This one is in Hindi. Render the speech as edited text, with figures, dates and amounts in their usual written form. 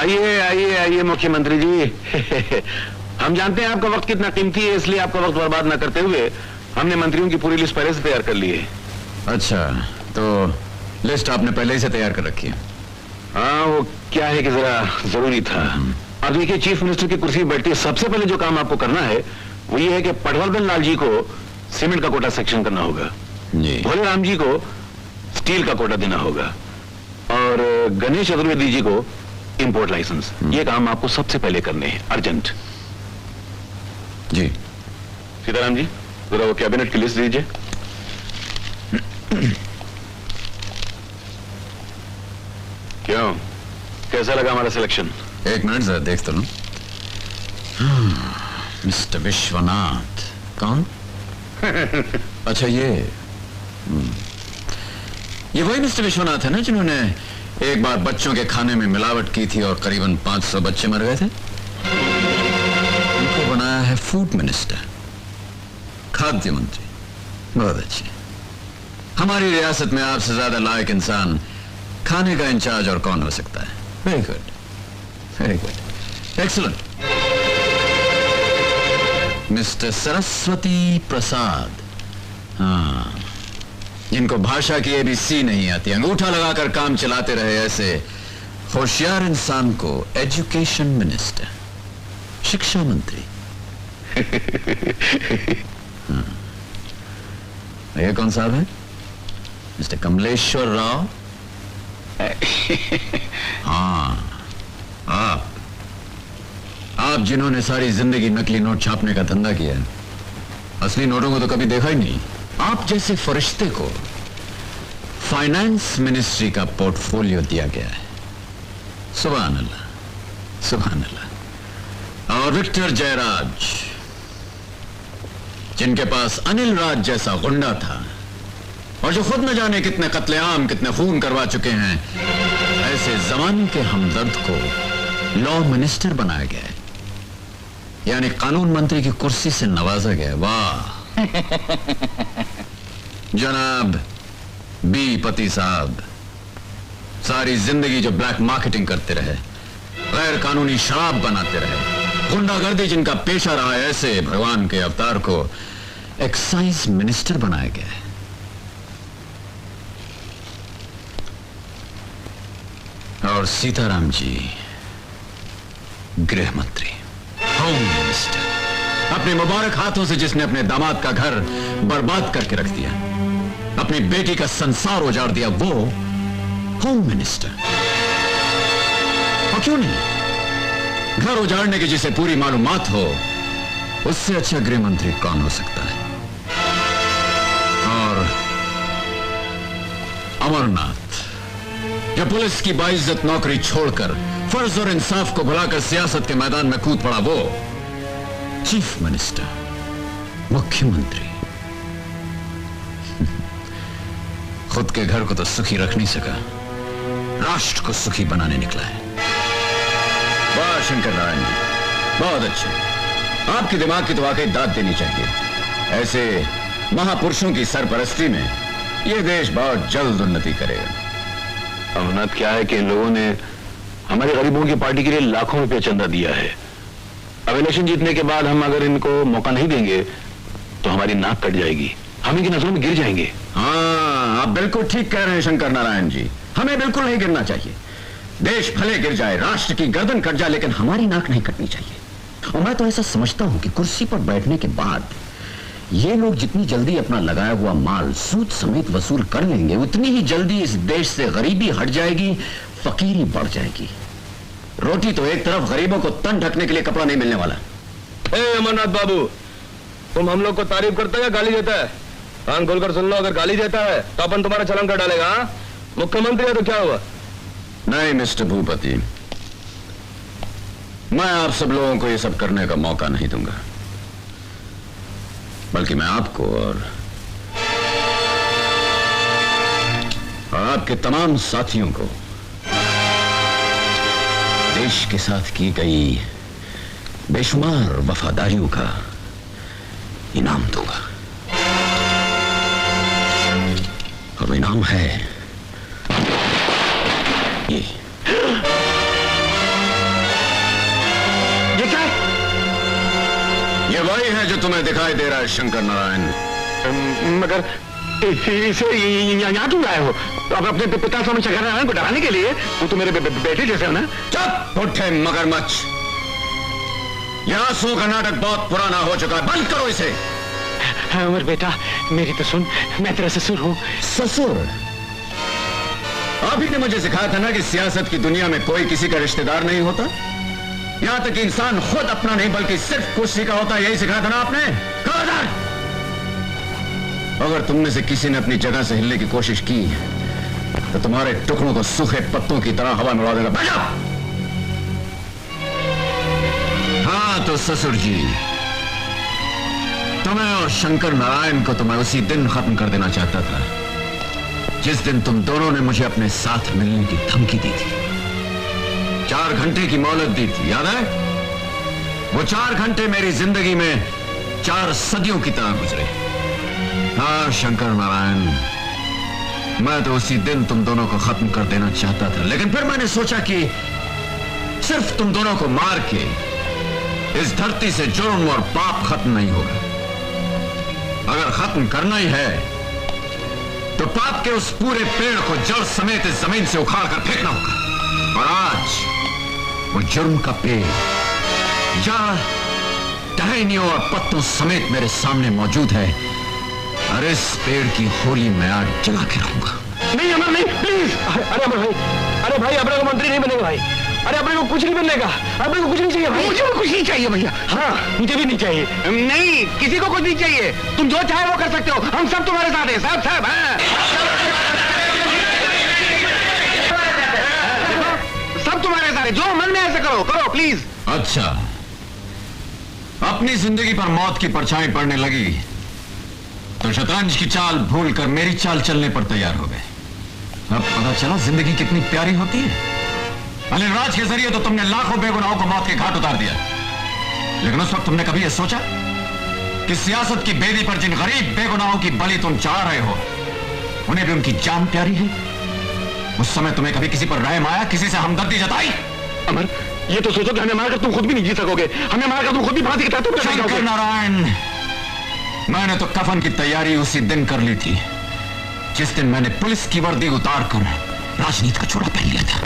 आइए आइए आइए मुख्यमंत्री जी। हम जानते हैं आपका वक्त कितना कीमती है, इसलिए आपका वक्त बर्बाद न करते हुए हमने मंत्रियों की पूरी लिस्ट पहले से तैयार कर ली है। अच्छा, तो लिस्ट आपने पहले ही से तैयार कर रखी है? हाँ, वो क्या है कि जरा जरूरी था। अब देखिए, चीफ मिनिस्टर की कुर्सी पर बैठते सबसे पहले जो काम आपको करना है वो ये है कि पटवर्धन लाल जी को सीमेंट का कोटा सेक्शन करना होगा जी। भोले राम जी को स्टील का कोटा देना होगा और गणेश चतुर्वेदी जी को इंपोर्ट लाइसेंस। ये काम आपको सबसे पहले करने हैं, अर्जेंट। जी सीताराम जी, जरा वो कैबिनेट की लिस्ट दीजिए। क्यों, कैसा लगा हमारा सिलेक्शन? एक मिनट जरा देख तो लूं। मिस्टर विश्वनाथ कौन? अच्छा, ये वही मिस्टर विश्वनाथ है ना जिन्होंने एक बार बच्चों के खाने में मिलावट की थी और करीबन 500 बच्चे मर गए थे? उनको बनाया है फूड मिनिस्टर, खाद्य मंत्री। बहुत अच्छे। हमारी रियासत में आपसे ज्यादा लायक इंसान खाने का इंचार्ज और कौन हो सकता है? Very good, very good, excellent. Mister Saraswati Prasad, हाँ, जिनको भाषा की ABC नहीं आती, अंगूठा लगाकर काम चलाते रहे ऐसे होशियार इंसान को एजुकेशन मिनिस्टर, शिक्षा मंत्री। हाँ। ये कौन साहब है? मिस्टर कमलेश्वर राव। हाँ, आप जिन्होंने सारी जिंदगी नकली नोट छापने का धंधा किया है, असली नोटों को तो कभी देखा ही नहीं। आप जैसे फरिश्ते को फाइनेंस मिनिस्ट्री का पोर्टफोलियो दिया गया है। सुभान अल्लाह, सुभान अल्लाह। और विक्टर जयराज, जिनके पास अनिल राज जैसा गुंडा था और जो खुद न जाने कितने कत्लेआम, कितने खून करवा चुके हैं, ऐसे जमाने के हमदर्द को लॉ मिनिस्टर बनाया गया है, यानी कानून मंत्री की कुर्सी से नवाजा गया। वाह जनाब बी पति साहब, सारी जिंदगी जो ब्लैक मार्केटिंग करते रहे, गैर कानूनी शराब बनाते रहे, गुंडागर्दी जिनका पेशा रहा है, ऐसे भगवान के अवतार को एक्साइज मिनिस्टर बनाया गया है। और सीताराम जी गृह मंत्री, होम मिनिस्टर। अपने मुबारक हाथों से जिसने अपने दामाद का घर बर्बाद करके रख दिया, अपनी बेटी का संसार उजाड़ दिया, वो होम मिनिस्टर। और क्यों नहीं, घर उजाड़ने की जिसे पूरी मालूमात हो, उससे अच्छा गृह मंत्री कौन हो सकता है? और अमरनाथ, जो पुलिस की बाइज्जत नौकरी छोड़कर फर्ज और इंसाफ को भुलाकर सियासत के मैदान में कूद पड़ा, वो चीफ मिनिस्टर, मुख्यमंत्री। खुद के घर को तो सुखी रख नहीं सका, राष्ट्र को सुखी बनाने निकला है। वाह शंकर नारायण जी, बहुत अच्छे। आपके दिमाग की तो वाकई दाद देनी चाहिए। ऐसे महापुरुषों की सरपरस्ती में यह देश बहुत जल्द उन्नति करेगा। अमरनाथ, क्या है कि इन लोगों ने हमारे गरीबों की पार्टी के लिए लाखों रुपए चंदा दिया है। अब इलेक्शन जीतने के बाद हम अगर इनको मौका नहीं देंगे तो हमारी नाक कट जाएगी, हम इनकी नजरों में गिर जाएंगे। हाँ, आप बिल्कुल ठीक कह रहे हैं शंकर नारायण जी, हमें बिल्कुल नहीं गिरना चाहिए। देश भले गिर जाए, राष्ट्र की गर्दन कट जाए, लेकिन हमारी नाक नहीं कटनी चाहिए। और मैं तो ऐसा समझता हूं कि कुर्सी पर बैठने के बाद ये लोग जितनी जल्दी अपना लगाया हुआ माल सूद समेत वसूल कर लेंगे, उतनी ही जल्दी इस देश से गरीबी हट जाएगी, फकीरी बढ़ जाएगी। रोटी तो एक तरफ, गरीबों को तन ढकने के लिए कपड़ा नहीं मिलने वाला। अमरनाथ बाबू, तुम हम लोग को तारीफ करता है या गाली देता है? कान खोलकर सुन लो, अगर गाली देता है तो अपन तुम्हारा चलन कर डालेगा। मुख्यमंत्री है तो क्या हुआ? नहीं मिस्टर भूपति, मैं आप सब लोगों को ये सब करने का मौका नहीं दूंगा, बल्कि मैं आपको और आपके तमाम साथियों को देश के साथ की गई बेशुमार वफादारियों का इनाम दूंगा। और वो इनाम है ये। वही है जो तुम्हें दिखाई दे रहा है शंकर नारायण। मगर इसे यहाँ क्यों आए हो? तो अब अपने पिता स्वामी शंकर नारायण को डराने के लिए? वो तो मेरे बेटे जैसे हो ना। चुप उठे मगरमच्छ, यह आंसुओं का नाटक बहुत पुराना हो चुका है, बंद करो इसे। अमर बेटा मेरी तो सुन, मैं तेरा ससुर हूँ। ससुर? आप ही ने मुझे सिखाया था ना कि सियासत की दुनिया में कोई किसी का रिश्तेदार नहीं होता। यहां तक इंसान खुद अपना नहीं बल्कि सिर्फ कुर्सी का होता है, यही सिखाया था ना आपने। खबरदार! अगर तुम में से किसी ने अपनी जगह से हिलने की कोशिश की तो तुम्हारे टुकड़ों को सूखे पत्तों की तरह हवा में उड़ा देगा। बैठ जाओ। हाँ तो ससुर जी, तुम्हें और शंकर नारायण को तो मैं उसी दिन खत्म कर देना चाहता था जिस दिन तुम दोनों ने मुझे अपने साथ मिलने की धमकी दी थी। 4 घंटे की मोहलत दी थी, याद है? वो 4 घंटे मेरी जिंदगी में 4 सदियों की तरह गुजरे। हाँ शंकर नारायण, मैं तो उसी दिन तुम दोनों को खत्म कर देना चाहता था, लेकिन फिर मैंने सोचा कि सिर्फ तुम दोनों को मार के इस धरती से जुर्म और पाप खत्म नहीं होगा। अगर खत्म करना ही है तो पाप के उस पूरे पेड़ को जड़ समेत इस जमीन से उखाड़ कर फेंकना होगा। और आज वो जुर्म का पेड़ जड़, टहनियों और पत्तों समेत मेरे सामने मौजूद है। अरे इस पेड़ की होली मैं आज जला के रहूंगा। नहीं अमर नहीं, प्लीज। अरे अमर भाई, अरे भाई अपने को मंत्री नहीं बनेगा भाई। अरे अपने को कुछ नहीं बनने का, अपने को कुछ नहीं चाहिए भाई। मुझे कुछ नहीं चाहिए भैया। हाँ मुझे भी नहीं चाहिए। नहीं किसी को कुछ नहीं चाहिए, तुम जो चाहे वो कर सकते हो, हम सब तुम्हारे साथ हैं। सब सब सब तुम्हारे साथ हैं, जो मन में ऐसे करो करो प्लीज। अच्छा, अपनी जिंदगी पर मौत की परछाई पड़ने लगी तो शतरंज की चाल भूलकर मेरी चाल चलने पर तैयार हो गए। अब पता चला जिंदगी कितनी प्यारी होती है। राज के जरिए तो तुमने लाखों बेगुनाहों को मौत के घाट उतार दिया, लेकिन उस वक्त तुमने कभी यह सोचा कि सियासत की बेदी पर जिन गरीब बेगुनाहों की बलि तुम चढ़ा रहे हो उन्हें भी उनकी जान प्यारी है? उस समय तुम्हें कभी किसी पर रहम आया, किसी से हमदर्दी जताई? अमर ये तो सोचो कि हमें मारकर तुम खुद भी नहीं जी सकोगे, हमें मारकर तुम खुद भी फांसी के तहत उतर शंकर जाओगे। नारायण, मैंने तो कफन की तैयारी उसी दिन कर ली थी जिस दिन मैंने पुलिस की वर्दी उतार कर राजनीति का चोला पहन लिया था।